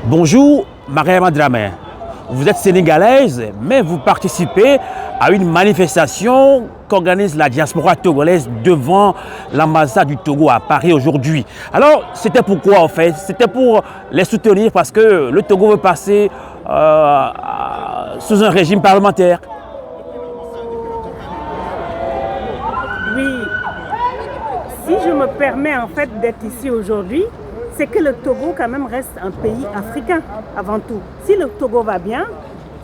Bonjour, Mariama Dramé. Vous êtes sénégalaise, mais vous participez à une manifestation qu'organise la diaspora togolaise devant l'ambassade du Togo à Paris aujourd'hui. Alors, c'était pourquoi en fait? C'était pour les soutenir parce que le Togo veut passer sous un régime parlementaire. Oui, si je me permets en fait d'être ici aujourd'hui, c'est que le Togo quand même reste un pays africain avant tout. Si le Togo va bien,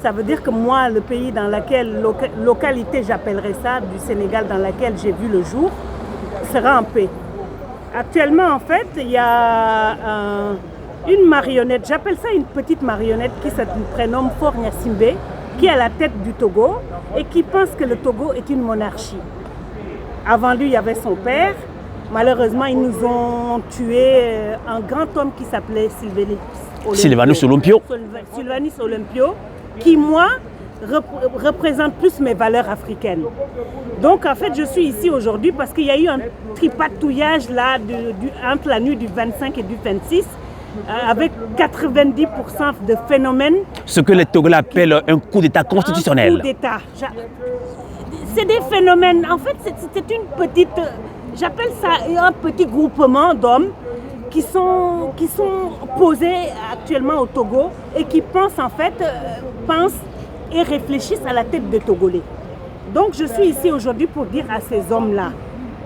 ça veut dire que moi, le pays dans laquelle, localité j'appellerais ça, du Sénégal dans laquelle j'ai vu le jour, sera en paix. Actuellement en fait, il y a une marionnette, j'appelle ça une petite marionnette qui se prénomme Faure Gnassingbé, qui est à la tête du Togo et qui pense que le Togo est une monarchie. Avant lui, il y avait son père. Malheureusement, ils nous ont tué un grand homme qui s'appelait Sylvanus Olympio. Sylvanus Olympio, qui, moi, représente plus mes valeurs africaines. Donc, en fait, je suis ici aujourd'hui parce qu'il y a eu un tripatouillage là, entre la nuit du 25 et du 26, avec 90% de phénomènes. Ce que les Togolais appellent un coup d'État constitutionnel. Un coup d'État. C'est des phénomènes, en fait, c'est une petite... J'appelle ça un petit groupement d'hommes qui sont posés actuellement au Togo et qui pensent et réfléchissent à la tête des Togolais. Donc je suis ici aujourd'hui pour dire à ces hommes-là,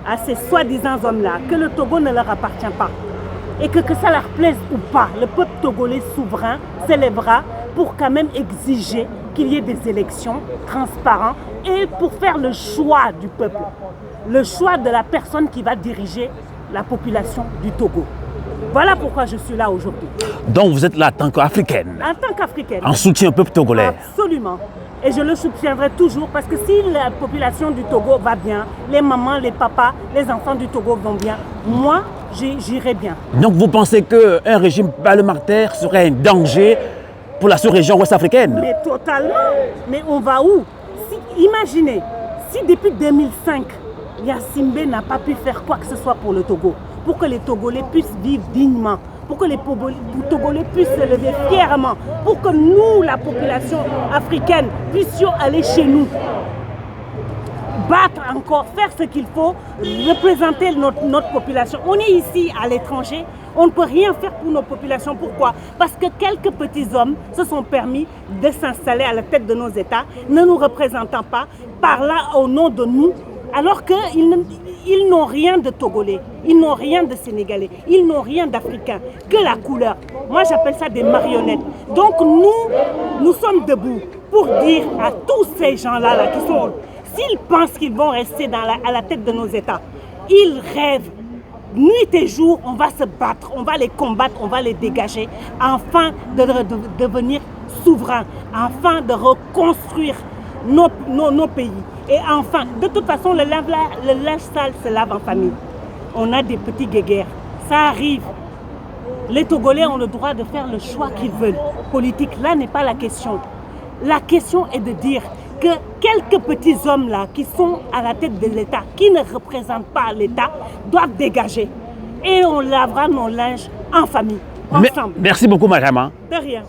à ces soi-disant hommes-là, que le Togo ne leur appartient pas. Et que ça leur plaise ou pas, le peuple togolais souverain s'élèvera pour quand même exiger qu'il y ait des élections transparentes et pour faire le choix du peuple, le choix de la personne qui va diriger la population du Togo. Voilà pourquoi je suis là aujourd'hui. Donc vous êtes là en tant qu'Africaine? En tant qu'Africaine. En soutien au peuple togolais? Absolument. Et je le soutiendrai toujours parce que si la population du Togo va bien, les mamans, les papas, les enfants du Togo vont bien, moi, j'irai bien. Donc vous pensez qu'un régime parlementaire serait un danger pour la sous-région ouest-africaine? Mais totalement. Mais on va où? Imaginez, si depuis 2005, Gnassingbé n'a pas pu faire quoi que ce soit pour le Togo, pour que les Togolais puissent vivre dignement, pour que les Togolais puissent se lever fièrement, pour que nous, la population africaine, puissions aller chez nous, battre encore, faire ce qu'il faut, représenter notre population. On est ici à l'étranger, on ne peut rien faire pour nos populations. Pourquoi? Parce que quelques petits hommes se sont permis de s'installer à la tête de nos États, ne nous représentant pas, parlant au nom de nous, alors qu'ils n'ont rien de Togolais, ils n'ont rien de Sénégalais, ils n'ont rien d'Africain, que la couleur. Moi j'appelle ça des marionnettes. Donc nous sommes debout pour dire à tous ces gens-là qui sont... S'ils pensent qu'ils vont rester à la tête de nos États, ils rêvent. Nuit et jour, on va se battre, on va les combattre, on va les dégager, afin de devenir souverains, afin de reconstruire nos pays. Et enfin, de toute façon, le linge sale se lave en famille. On a des petits guéguerres, ça arrive. Les Togolais ont le droit de faire le choix qu'ils veulent. Politique, là n'est pas la question. La question est de dire que quelques petits hommes là qui sont à la tête de l'État, qui ne représentent pas l'État, doivent dégager. Et on lavera nos linges en famille, ensemble. Merci beaucoup, Mariama. De rien.